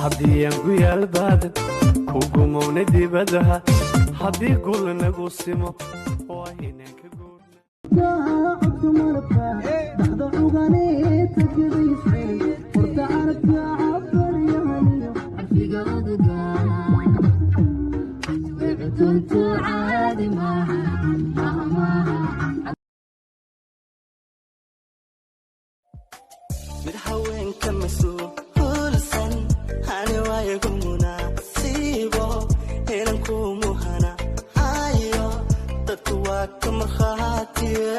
haddii aan guyaal baadan ku gumowna dibadaha haddii gul nagu simo waa inaan ka midhaweenka mas-uulsan hani waayagu munaasiibo inanku muhana ayo dadku waa ka markhaatiye